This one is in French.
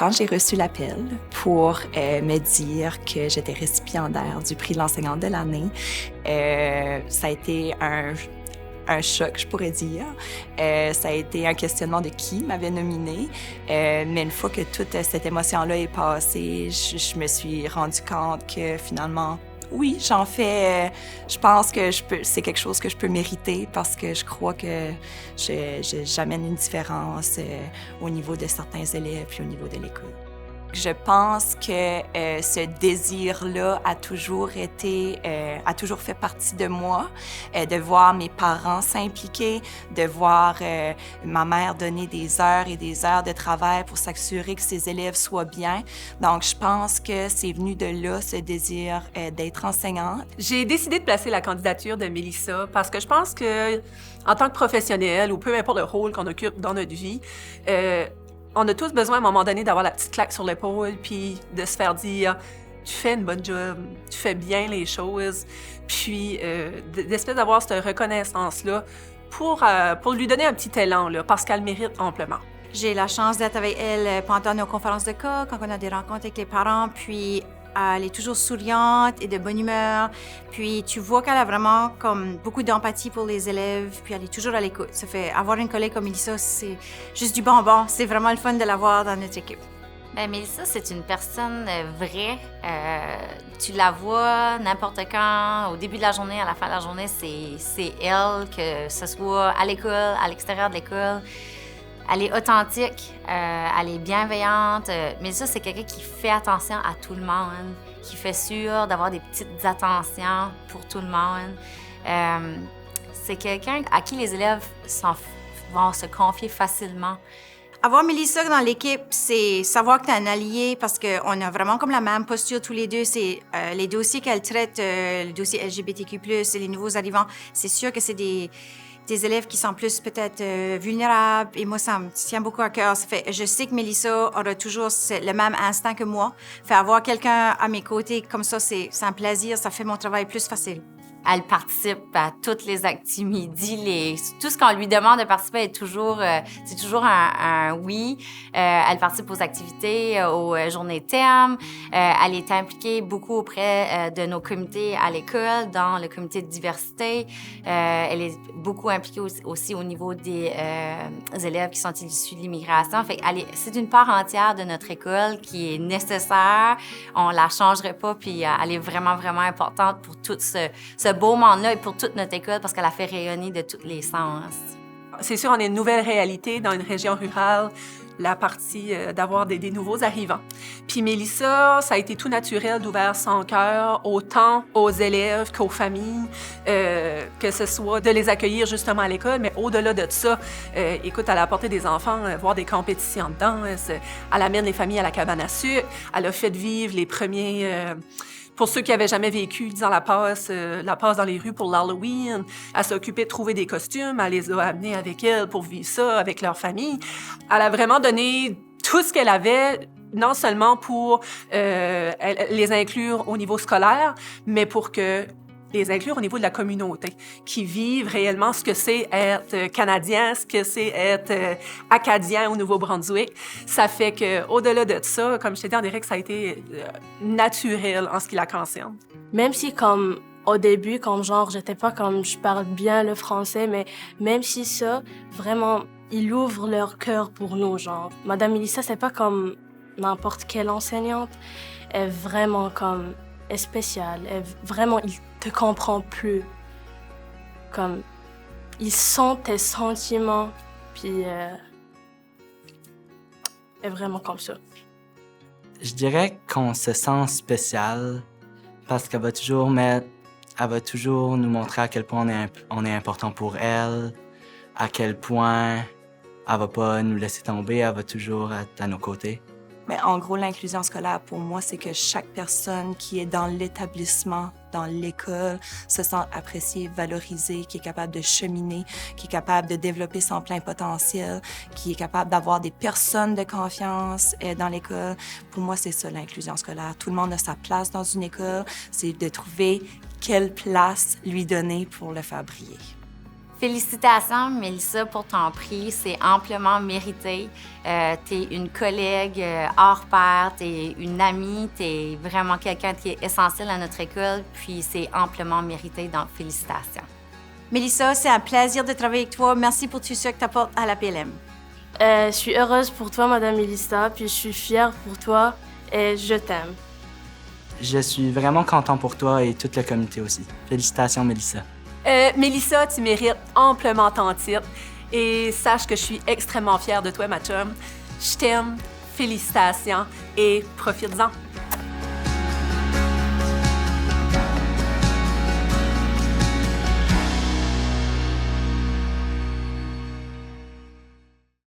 quand j'ai reçu l'appel pour me dire que j'étais récipiendaire du prix de l'enseignante de l'année, ça a été un choc, je pourrais dire. Ça a été un questionnement de qui m'avait nominée. Mais une fois que toute cette émotion-là est passée, je me suis rendu compte que finalement, oui, j'en fais. Je pense que c'est quelque chose que je peux mériter parce que je crois que j'amène une différence au niveau de certains élèves puis au niveau de l'école. Je pense que ce désir-là a toujours fait partie de moi, de voir mes parents s'impliquer, de voir ma mère donner des heures et des heures de travail pour s'assurer que ses élèves soient bien. Donc, je pense que c'est venu de là, ce désir d'être enseignante. J'ai décidé de placer la candidature de Mélissa parce que je pense que, en tant que professionnelle, ou peu importe le rôle qu'on occupe dans notre vie, on a tous besoin à un moment donné d'avoir la petite claque sur l'épaule puis de se faire dire « tu fais une bonne job, tu fais bien les choses », puis d'espèce d'avoir cette reconnaissance-là pour lui donner un petit élan, là, parce qu'elle mérite amplement. J'ai la chance d'être avec elle pendant nos conférences de cas, quand on a des rencontres avec les parents, puis elle est toujours souriante et de bonne humeur. Puis tu vois qu'elle a vraiment comme beaucoup d'empathie pour les élèves, puis elle est toujours à l'écoute. Ça fait avoir une collègue comme Mélissa, c'est juste du bonbon. C'est vraiment le fun de l'avoir dans notre équipe. Bien, Mélissa, c'est une personne vraie. Tu la vois n'importe quand, au début de la journée, à la fin de la journée, c'est elle, que ce soit à l'école, à l'extérieur de l'école. Elle est authentique, elle est bienveillante. Mais ça, c'est quelqu'un qui fait attention à tout le monde, qui fait sûr d'avoir des petites attentions pour tout le monde. C'est quelqu'un à qui les élèves vont se confier facilement. Avoir Mélissa dans l'équipe, c'est savoir que tu es un allié parce qu'on a vraiment comme la même posture tous les deux. C'est les dossiers qu'elle traite, le dossier LGBTQ+, et les nouveaux arrivants, c'est sûr que c'est des élèves qui sont plus peut-être vulnérables. Et moi, ça me tient beaucoup à cœur. Ça fait, je sais que Mélissa aura toujours le même instinct que moi. Fait avoir quelqu'un à mes côtés comme ça, c'est un plaisir. Ça fait mon travail plus facile. Elle participe à toutes les activités, tout ce qu'on lui demande de participer est toujours, c'est toujours un oui. Elle participe aux activités, aux journées thèmes. Elle est impliquée beaucoup auprès de nos comités à l'école, dans le comité de diversité. Elle est beaucoup impliquée aussi au niveau des élèves qui sont issus de l'immigration. Fait c'est une part entière de notre école qui est nécessaire. On la changerait pas, puis elle est vraiment, vraiment importante pour tout ce beau monde-là et pour toute notre école parce qu'elle a fait rayonner de tous les sens. C'est sûr, on est une nouvelle réalité dans une région rurale, la partie d'avoir des nouveaux arrivants. Puis Mélissa, ça a été tout naturel d'ouvrir son cœur autant aux élèves qu'aux familles, que ce soit de les accueillir justement à l'école, mais au-delà de ça, écoute, elle a apporté des enfants, voir des compétitions dedans, elle amène les familles à la cabane à sucre, elle a fait vivre les premiers... Pour ceux qui n'avaient jamais vécu, disons, la passe dans les rues pour l'Halloween, elle s'est occupée de trouver des costumes, elle les a amenés avec elle pour vivre ça avec leur famille. Elle a vraiment donné tout ce qu'elle avait, non seulement pour les inclure au niveau scolaire, mais pour que les inclure au niveau de la communauté, qui vivent réellement ce que c'est être Canadien, ce que c'est être Acadien au Nouveau-Brunswick. Ça fait qu'au-delà de ça, comme je t'ai dit, on dirait que ça a été naturel en ce qui la concerne. Même si, comme au début, comme genre, j'étais pas comme je parle bien le français, mais même si ça, vraiment, ils ouvrent leur cœur pour nous, genre. Madame Mélissa, c'est pas comme n'importe quelle enseignante. Elle est vraiment comme... Elle est spéciale. Vraiment, il te comprend plus. Comme, ils sentent tes sentiments, puis elle est vraiment comme ça. Je dirais qu'on se sent spécial parce qu'elle va toujours nous montrer à quel point on est important pour elle, à quel point elle va pas nous laisser tomber, elle va toujours être à nos côtés. Mais en gros, l'inclusion scolaire, pour moi, c'est que chaque personne qui est dans l'établissement, dans l'école, se sent appréciée, valorisée, qui est capable de cheminer, qui est capable de développer son plein potentiel, qui est capable d'avoir des personnes de confiance dans l'école. Pour moi, c'est ça, l'inclusion scolaire. Tout le monde a sa place dans une école. C'est de trouver quelle place lui donner pour le faire briller. Félicitations, Mélissa, pour ton prix. C'est amplement mérité. Tu es une collègue hors pair, tu es une amie, tu es vraiment quelqu'un qui est essentiel à notre école, puis c'est amplement mérité, donc félicitations. Mélissa, c'est un plaisir de travailler avec toi. Merci pour tout ce que tu apportes à la PLM. Je suis heureuse pour toi, Madame Mélissa, puis je suis fière pour toi et je t'aime. Je suis vraiment content pour toi et toute la communauté aussi. Félicitations, Mélissa. Mélissa, tu mérites amplement ton titre. Et sache que je suis extrêmement fière de toi, ma chum. Je t'aime, félicitations et profites-en.